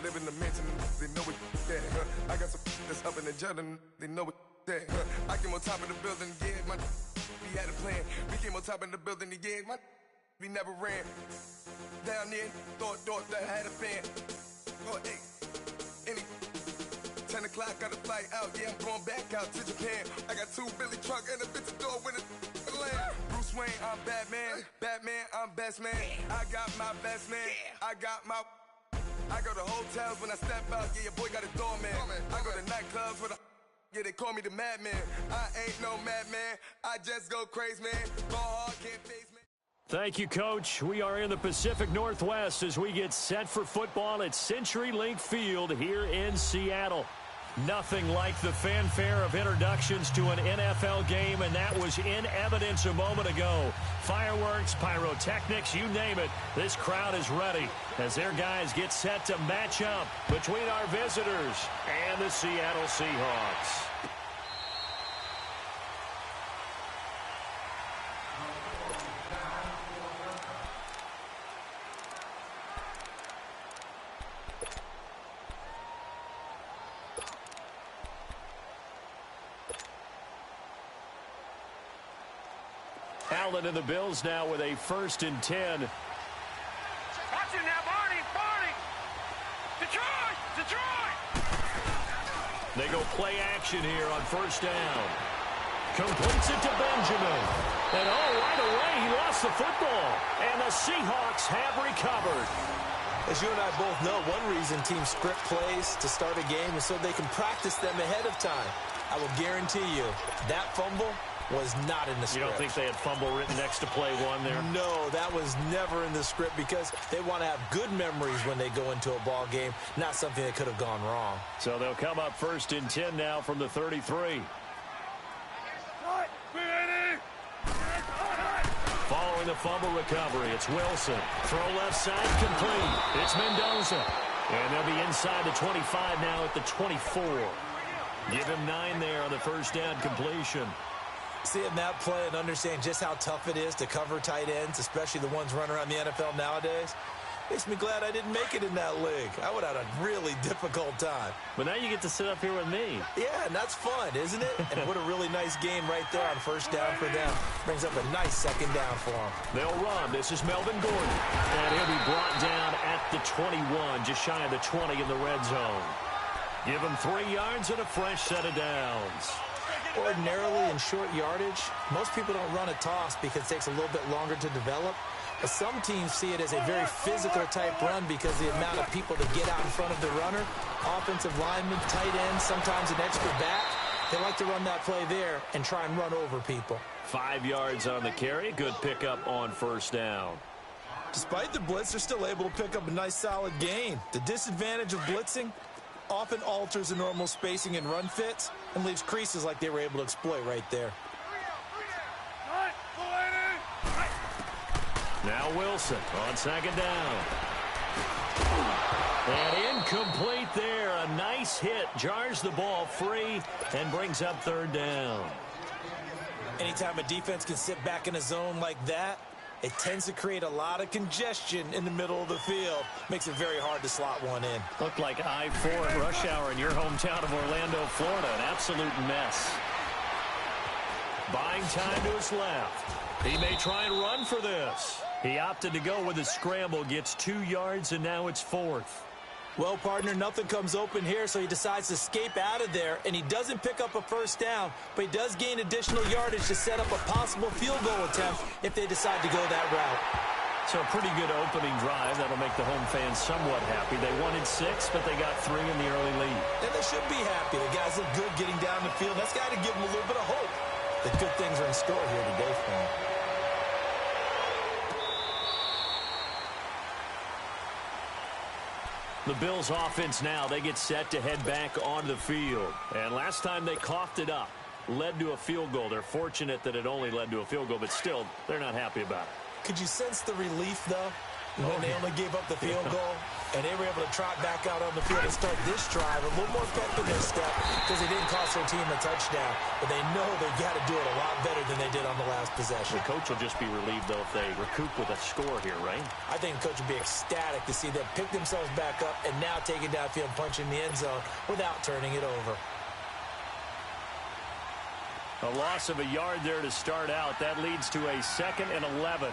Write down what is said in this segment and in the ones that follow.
live in the mansion, they know it that. I got some that's up in the Jordan, they know it that. I came on top of the building, yeah, my we had a plan. We came on top of the building, yeah, my we never ran. Down there, thought that I had a fan. Oh, hey, any 10 o'clock, got a flight out, yeah, I'm going back out to Japan. I got 2 Billy truck and a bitch door with a land. Bruce Wayne, I'm Batman. Batman, I'm best man. I got my best man. I go to hotels when I step out. Yeah, your boy got a doorman. I go to nightclubs with a. Yeah, they call me the madman. I ain't no madman. I just go crazy, man. Ball hard, can't face me. Thank you, Coach. We are in the Pacific Northwest as we get set for football at CenturyLink Field here in Seattle. Nothing like the fanfare of introductions to an NFL game, and that was in evidence a moment ago. Fireworks, pyrotechnics, you name it. This crowd is ready as their guys get set to match up between our visitors and the Seattle Seahawks. Allen and the Bills now with a 1st and 10. Watch it now, Barney! Detroit! They go play action here on 1st down. Completes it to Benjamin. And right away he lost the football. And the Seahawks have recovered. As you and I both know, one reason teams script plays to start a game is so they can practice them ahead of time. I will guarantee you that fumble was not in the script. You don't think they had fumble written next to play 1 there? No, that was never in the script because they want to have good memories when they go into a ball game, not something that could have gone wrong. So they'll come up 1st and 10 now from the 33. Following the fumble recovery, it's Wilson. Throw left side, complete. It's Mendoza. And they'll be inside the 25 now at the 24. Give him 9 there on the 1st down completion. Seeing that play and understand just how tough it is to cover tight ends, especially the ones running around the NFL nowadays, makes me glad I didn't make it in that league. I would have had a really difficult time. But now you get to sit up here with me. Yeah, and that's fun, isn't it? And what a really nice game right there on 1st down for them. Brings up a nice 2nd down for them. They'll run. This is Melvin Gordon. And he'll be brought down at the 21, just shy of the 20 in the red zone. Give him 3 yards and a fresh set of downs. Ordinarily in short yardage, most people don't run a toss because it takes a little bit longer to develop. But some teams see it as a very physical type run because the amount of people to get out in front of the runner, offensive linemen, tight ends, sometimes an extra back. They like to run that play there and try and run over people. 5 yards on the carry. Good pickup on 1st down. Despite the blitz, they're still able to pick up a nice solid gain. The disadvantage of blitzing often alters the normal spacing and run fits and leaves creases like they were able to exploit right there. Now Wilson on 2nd down. And incomplete there. A nice hit. Jars the ball free and brings up 3rd down. Anytime a defense can sit back in a zone like that, it tends to create a lot of congestion in the middle of the field. Makes it very hard to slot one in. Looked like I-4 at rush hour in your hometown of Orlando, Florida. An absolute mess. Buying time to his left. He may try and run for this. He opted to go with a scramble, gets 2 yards, and now it's 4th. Well, partner, nothing comes open here, so he decides to escape out of there, and he doesn't pick up a 1st down, but he does gain additional yardage to set up a possible field goal attempt if they decide to go that route. So a pretty good opening drive. That'll make the home fans somewhat happy. They wanted 6, but they got 3 in the early lead. And they should be happy. The guys look good getting down the field. That's got to give them a little bit of hope that good things are in store here today for them. The Bills offense now, they get set to head back onto the field. And last time they coughed it up, led to a field goal. They're fortunate that it only led to a field goal, but still, they're not happy about it. Could you sense the relief, though, when they only gave up the field goal? And they were able to trot back out on the field and start this drive a little more pep in their step because they didn't cost their team a touchdown. But they know they've got to do it a lot better than they did on the last possession. The coach will just be relieved, though, if they recoup with a score here, right? I think the coach would be ecstatic to see them pick themselves back up and now take it downfield and punch in the end zone without turning it over. A loss of a yard there to start out. That leads to a 2nd and 11.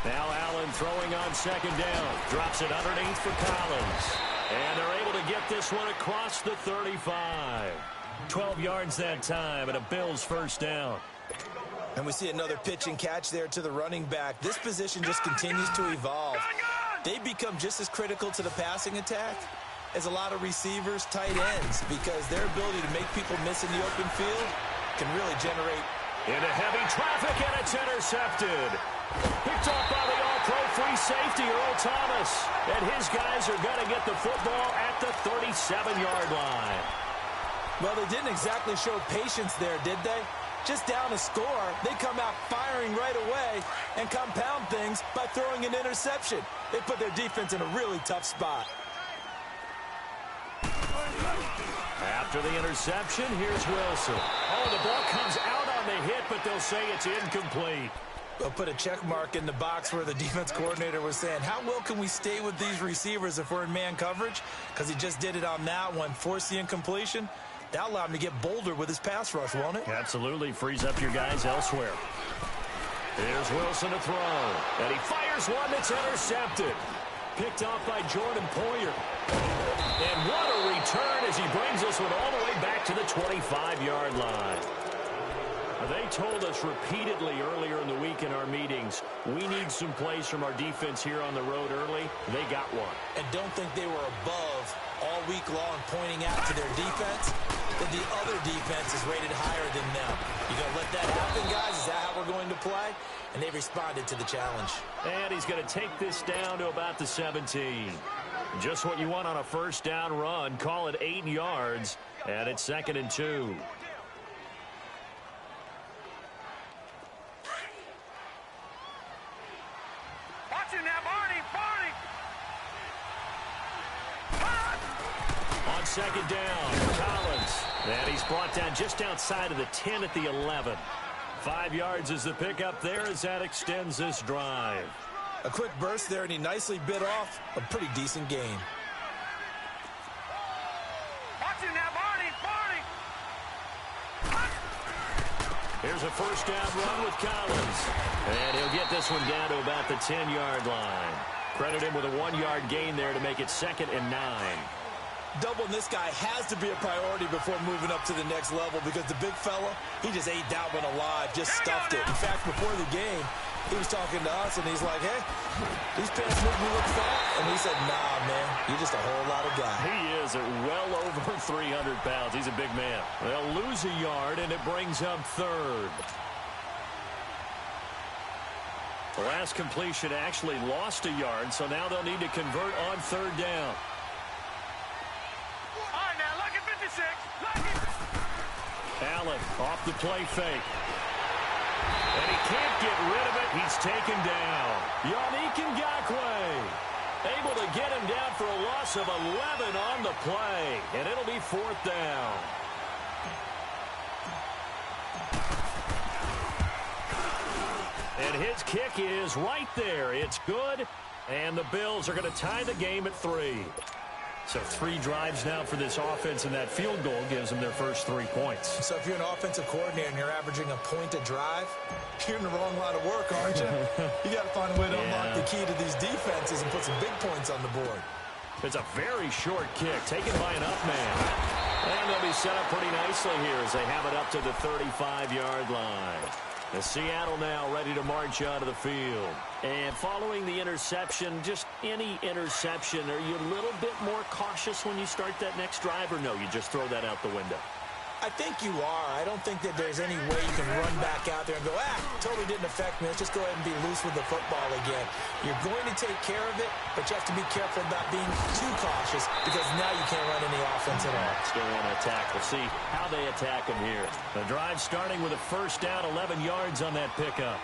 Now Allen throwing on 2nd down. Drops it underneath for Collins. And they're able to get this one across the 35. 12 yards that time and a Bills first down. And we see another pitch and catch there to the running back. This position just continues to evolve. They become just as critical to the passing attack as a lot of receivers, tight ends, because their ability to make people miss in the open field can really generate. Into heavy traffic, and it's intercepted. Picked off by the all-pro free safety, Earl Thomas. And his guys are going to get the football at the 37-yard line. Well, they didn't exactly show patience there, did they? Just down a score, they come out firing right away and compound things by throwing an interception. They put their defense in a really tough spot. After the interception, here's Wilson. Oh, the ball comes out on the hit, but they'll say it's incomplete. They'll put a check mark in the box where the defense coordinator was saying, how well can we stay with these receivers if we're in man coverage? Because he just did it on that one, forced the incompletion. That'll allow him to get bolder with his pass rush, won't it? Absolutely. Frees up your guys elsewhere. Here's Wilson to throw. And he fires one that's intercepted. Picked off by Jordan Poyer. And what a return as he brings this one all the way back to the 25-yard line. They told us repeatedly earlier in the week in our meetings, we need some plays from our defense here on the road early. They got one. And don't think they were above all week long pointing out to their defense that the other defense is rated higher than them. You going to let that happen, guys? Is that how we're going to play? And they responded to the challenge. And he's going to take this down to about the 17. Just what you want on a first down run. Call it 8 yards, and it's 2nd and 2. Watch it now, Barney! On 2nd down, Collins. And he's brought down just outside of the 10 at the 11. 5 yards is the pickup there as that extends this drive. A quick burst there, and he nicely bit off a pretty decent gain. Watch it now, Barney! Here's a first down run with Collins. And he'll get this one down to about the 10-yard line. Credit him with a 1-yard gain there to make it 2nd and 9. Doubling this guy has to be a priority before moving up to the next level because the big fella, he just ate that one alive, just stuffed it. In fact, before the game, he was talking to us, and he's like, hey, these pants make me look fat. And he said, nah, man, you're just a whole lot of guy. He is at well over 300 pounds. He's a big man. They'll lose a yard, and it brings up 3rd. The last completion actually lost a yard, so now they'll need to convert on 3rd down. Allen off the play fake. And he can't get rid of it. He's taken down. Yannick Ngakoue able to get him down for a loss of 11 on the play. And it'll be 4th down. And his kick is right there. It's good. And the Bills are going to tie the game at 3. So 3 drives now for this offense, and that field goal gives them their first 3 points. So if you're an offensive coordinator and you're averaging a point a drive, you're in the wrong line of work, aren't you? You got to find a way to unlock the key to these defenses and put some big points on the board. It's a very short kick taken by an up man. And they'll be set up pretty nicely here as they have it up to the 35-yard line. The Seattle now ready to march out of the field. And following the interception, just any interception, are you a little bit more cautious when you start that next drive, or no, you just throw that out the window? I think you are. I don't think that there's any way you can run back out there and go, totally didn't affect me. Let's just go ahead and be loose with the football again. You're going to take care of it, but you have to be careful about being too cautious because now you can't run any offense at all. Still want to attack. We'll see how they attack him here. The drive starting with a first down, 11 yards on that pickup.